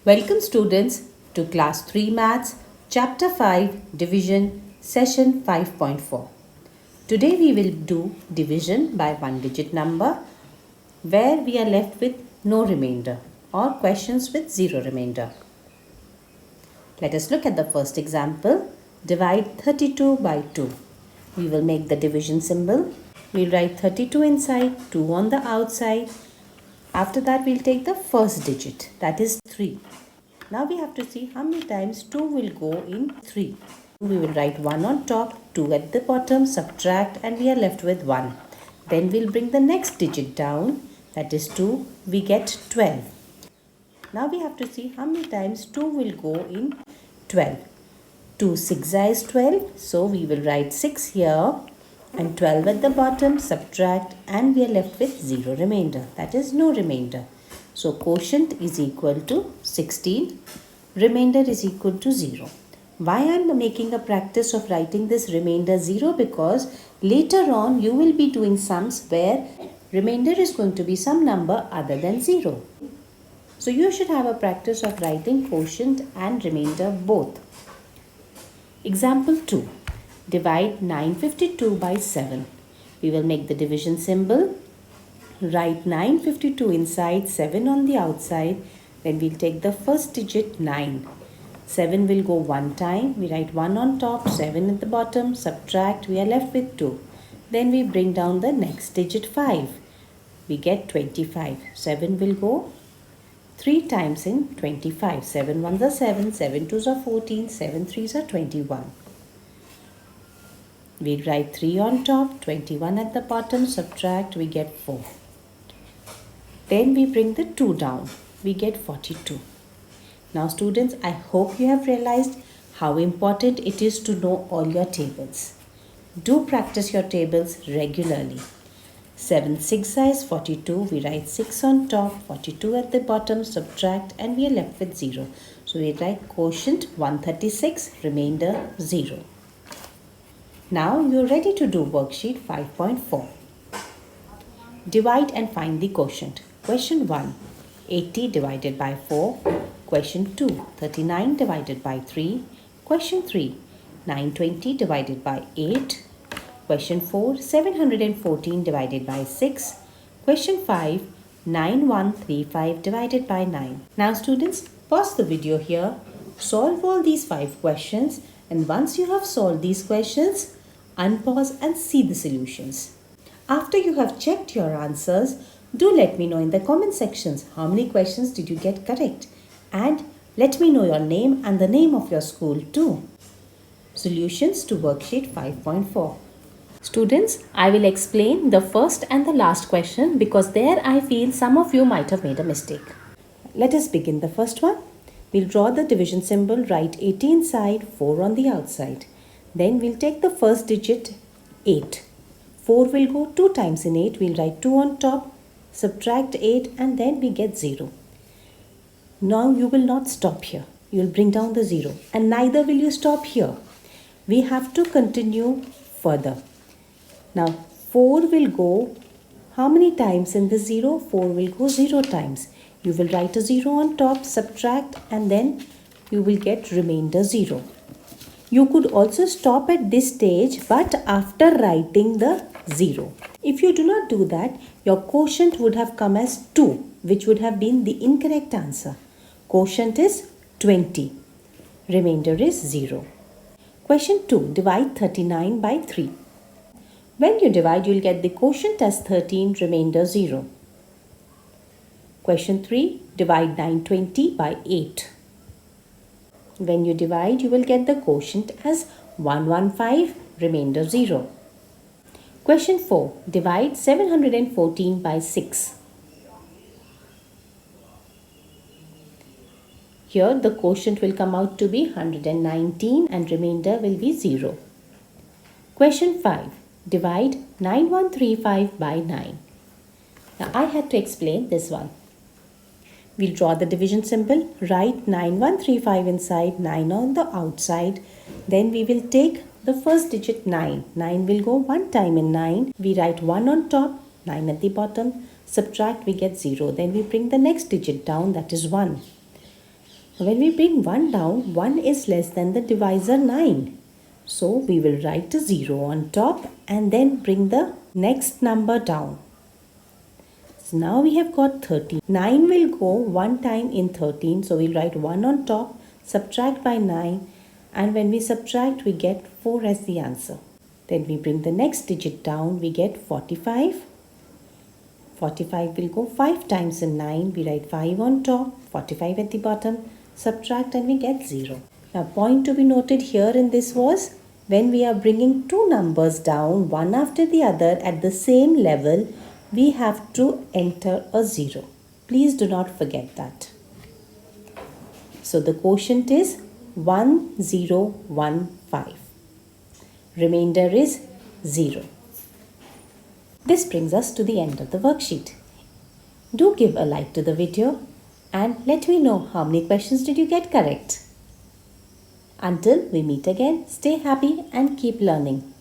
Welcome students to class 3 maths chapter 5 division session 5.4. Today we will do division by one digit number where we are left with no remainder or questions with zero remainder. Let us look at the first example. Divide 32 by 2. We will make the division symbol. We'll write 32 inside, 2 on the outside. After that we'll take the first digit, that is 3. Now we have to see how many times 2 will go in 3. We will write 1 on top, 2 at the bottom, subtract, and we are left with 1. Then we'll bring the next digit down, that is 2, we get 12. Now we have to see how many times 2 will go in 12. 2 6 is 12, so we will write 6 here and 12 at the bottom, subtract, and we are left with 0 remainder, that is no remainder. So quotient is equal to 16, remainder is equal to 0. Why I am making a practice of writing this remainder 0? Because later on you will be doing sums where remainder is going to be some number other than 0. So you should have a practice of writing quotient and remainder both. Example 2. Divide 952 by 7. We will make the division symbol. Write 952 inside, 7 on the outside. Then we'll take the first digit 9. 7 will go one time. We write 1 on top, 7 at the bottom, subtract, we are left with 2. Then we bring down the next digit 5. We get 25. 7 will go 3 times in 25. 7 ones are 7, 7 twos are 14, 7 threes are 21. We write 3 on top, 21 at the bottom, subtract, we get 4. Then we bring the 2 down, we get 42. Now students, I hope you have realized how important it is to know all your tables. Do practice your tables regularly. 7 6 is 42, we write 6 on top, 42 at the bottom, subtract, and we are left with 0. So we write quotient 136, remainder 0. Now you are ready to do worksheet 5.4. Divide and find the quotient. Question 1. 80 divided by 4. Question 2. 39 divided by 3. Question 3. 920 divided by 8. Question 4. 714 divided by 6. Question 5. 9135 divided by 9. Now students, pause the video here. Solve all these 5 questions, and once you have solved these questions, unpause and see the solutions. After you have checked your answers, do let me know in the comment sections how many questions did you get correct, and let me know your name and the name of your school too. Solutions to worksheet 5.4. Students, I will explain the first and the last question because there I feel some of you might have made a mistake. Let us begin the first one. We'll draw the division symbol, write 80 inside, 4 on the outside. Then we'll take the first digit 8. 4 will go 2 times in 8. We'll write 2 on top, subtract 8, and then we get 0. Now you will not stop here. You will bring down the 0, and neither will you stop here. We have to continue further. Now 4 will go how many times in the 0? 4 will go 0 times. You will write a 0 on top, subtract, and then you will get remainder 0. You could also stop at this stage, but after writing the 0. If you do not do that, your quotient would have come as 2, which would have been the incorrect answer. Quotient is 20. Remainder is 0. Question 2. Divide 39 by 3. When you divide, you will get the quotient as 13, remainder 0. Question 3. Divide 920 by 8. When you divide, you will get the quotient as 115, remainder 0. Question 4. Divide 714 by 6. Here the quotient will come out to be 119 and remainder will be 0. Question 5. Divide 9135 by 9. Now I had to explain this one. We'll draw the division symbol, write 9135 inside, 9 on the outside. Then we will take the first digit 9. 9 will go one time in 9. We write 1 on top, 9 at the bottom, subtract, we get 0. Then we bring the next digit down, that is 1. When we bring 1 down, 1 is less than the divisor 9. So we will write a 0 on top and then bring the next number down. So now we have got 13. 9 will go 1 time in 13. So we'll write 1 on top, subtract by 9, and when we subtract we get 4 as the answer. Then we bring the next digit down, we get 45. 45 will go 5 times in 9. We write 5 on top, 45 at the bottom, subtract and we get 0. Now point to be noted here in this was when we are bringing two numbers down one after the other at the same level, we have to enter a 0. Please do not forget that. So the quotient is 1015. Remainder is 0. This brings us to the end of the worksheet. Do give a like to the video and let me know how many questions did you get correct. Until we meet again, stay happy and keep learning.